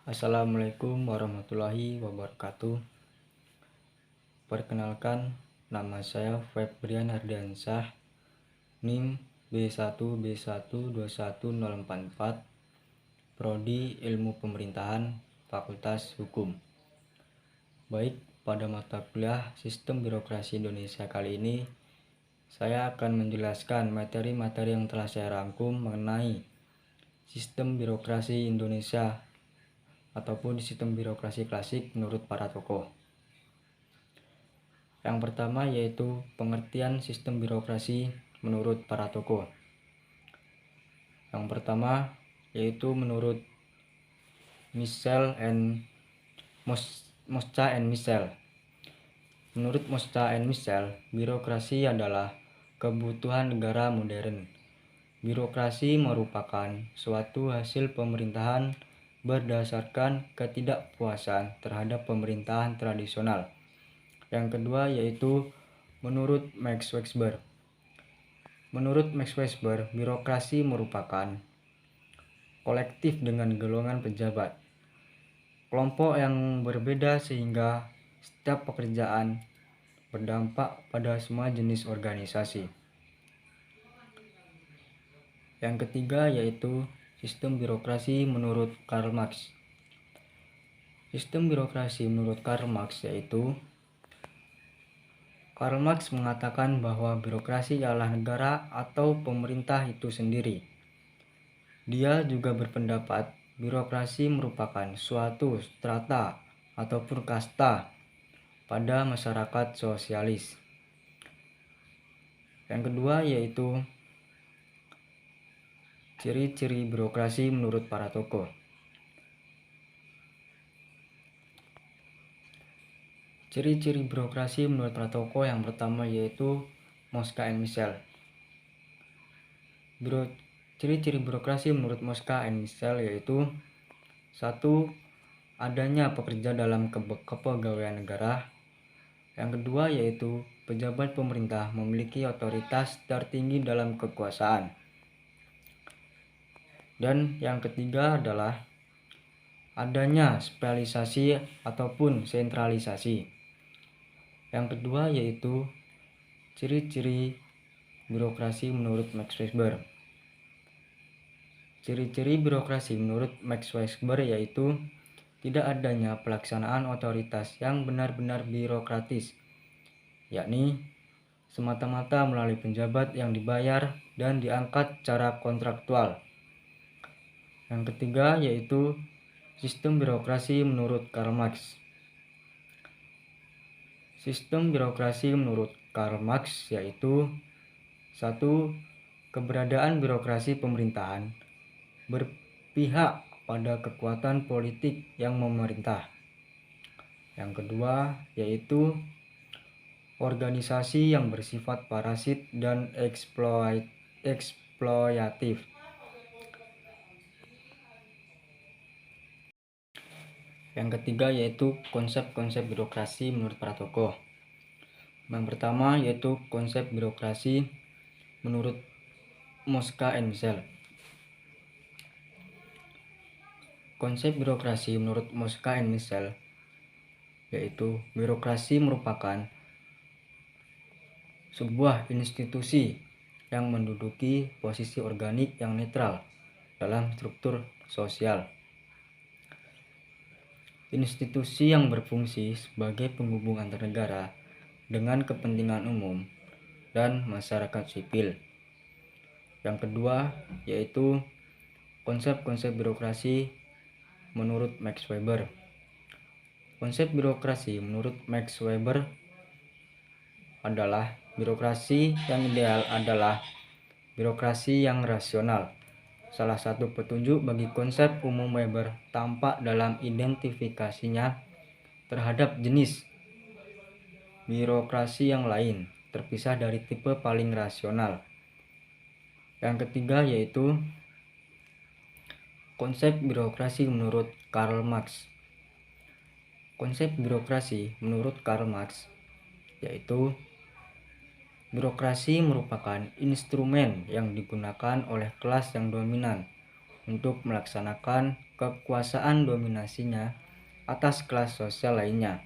Assalamualaikum warahmatullahi wabarakatuh. Perkenalkan, nama saya Febrian Ardiansyah, NIM B1B1210044, Prodi Ilmu Pemerintahan, Fakultas Hukum. Baik, pada mata kuliah Sistem Birokrasi Indonesia kali ini, saya akan menjelaskan materi-materi yang telah saya rangkum mengenai Sistem Birokrasi Indonesia ataupun sistem birokrasi klasik menurut para tokoh. Yang pertama yaitu pengertian sistem birokrasi menurut para tokoh. Yang pertama yaitu menurut Mosca and Michel. Menurut Mosca and Michel, birokrasi adalah kebutuhan negara modern. Birokrasi merupakan suatu hasil pemerintahan berdasarkan ketidakpuasan terhadap pemerintahan tradisional. Yang kedua yaitu menurut Max Weber. Menurut Max Weber, birokrasi merupakan kolektif dengan golongan pejabat, kelompok yang berbeda sehingga setiap pekerjaan berdampak pada semua jenis organisasi. Yang ketiga yaitu sistem birokrasi menurut Karl Marx. Sistem birokrasi menurut Karl Marx yaitu Karl Marx mengatakan bahwa birokrasi adalah negara atau pemerintah itu sendiri. Dia juga berpendapat birokrasi merupakan suatu strata ataupun kasta pada masyarakat sosialis. Yang kedua yaitu ciri-ciri birokrasi menurut para tokoh. Ciri-ciri birokrasi menurut para tokoh yang pertama yaitu Mosca and Michel. Ciri-ciri birokrasi menurut Mosca and Michel yaitu 1. Adanya pekerja dalam kepegawaian negara. Yang kedua yaitu pejabat pemerintah memiliki otoritas tertinggi dalam kekuasaan. Dan yang ketiga adalah adanya spesialisasi ataupun sentralisasi. Yang kedua yaitu ciri-ciri birokrasi menurut Max Weber. Ciri-ciri birokrasi menurut Max Weber yaitu tidak adanya pelaksanaan otoritas yang benar-benar birokratis, yakni semata-mata melalui penjabat yang dibayar dan diangkat secara kontraktual. Yang ketiga yaitu sistem birokrasi menurut Karl Marx. Sistem birokrasi menurut Karl Marx yaitu 1. Keberadaan birokrasi pemerintahan berpihak pada kekuatan politik yang memerintah. Yang kedua yaitu organisasi yang bersifat parasit dan eksploitatif. Yang ketiga yaitu konsep-konsep birokrasi menurut para tokoh. Yang pertama yaitu konsep birokrasi menurut Mosca and Michel. Konsep birokrasi menurut Mosca and Michel yaitu birokrasi merupakan sebuah institusi yang menduduki posisi organik yang netral dalam struktur sosial. Institusi yang berfungsi sebagai penghubung antar negara dengan kepentingan umum dan masyarakat sipil. Yang kedua yaitu konsep-konsep birokrasi menurut Max Weber. Konsep birokrasi menurut Max Weber adalah birokrasi yang ideal adalah birokrasi yang rasional. Salah satu petunjuk bagi konsep umum Weber tampak dalam identifikasinya terhadap jenis birokrasi yang lain, terpisah dari tipe paling rasional. Yang ketiga yaitu konsep birokrasi menurut Karl Marx. Konsep birokrasi menurut Karl Marx yaitu birokrasi merupakan instrumen yang digunakan oleh kelas yang dominan untuk melaksanakan kekuasaan dominasinya atas kelas sosial lainnya.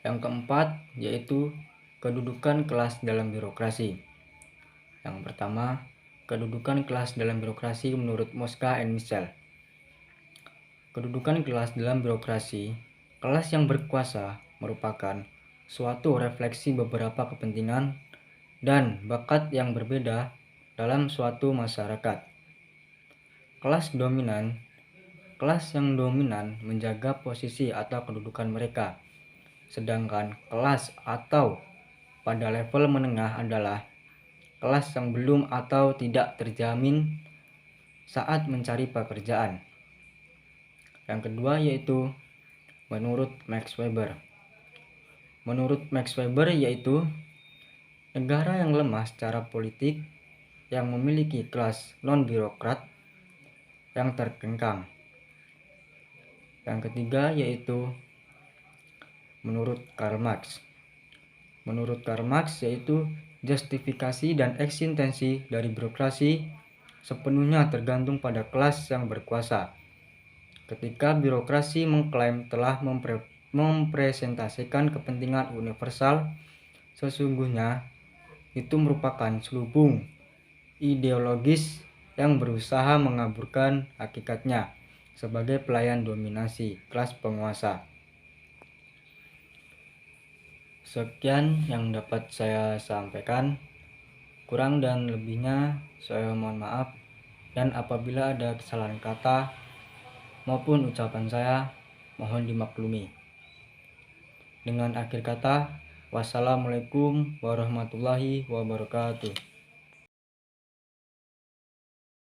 Yang keempat yaitu kedudukan kelas dalam birokrasi. Yang pertama, kedudukan kelas dalam birokrasi menurut Mosca and Michel. Kedudukan kelas dalam birokrasi, kelas yang berkuasa merupakan suatu refleksi beberapa kepentingan dan bakat yang berbeda dalam suatu masyarakat. Kelas yang dominan menjaga posisi atau kedudukan mereka, sedangkan kelas atau pada level menengah adalah kelas yang belum atau tidak terjamin saat mencari pekerjaan. Yang kedua yaitu menurut Max Weber. Menurut Max Weber yaitu negara yang lemah secara politik yang memiliki kelas non-birokrat yang terkengkang. Yang ketiga yaitu menurut Karl Marx. Menurut Karl Marx yaitu justifikasi dan eksistensi dari birokrasi sepenuhnya tergantung pada kelas yang berkuasa. Ketika birokrasi mengklaim telah mempresentasikan kepentingan universal, sesungguhnya itu merupakan selubung ideologis yang berusaha mengaburkan hakikatnya sebagai pelayan dominasi kelas penguasa. Sekian yang dapat saya sampaikan. Kurang dan lebihnya saya mohon maaf, dan apabila ada kesalahan kata maupun ucapan saya mohon dimaklumi. Dengan akhir kata, wassalamualaikum warahmatullahi wabarakatuh.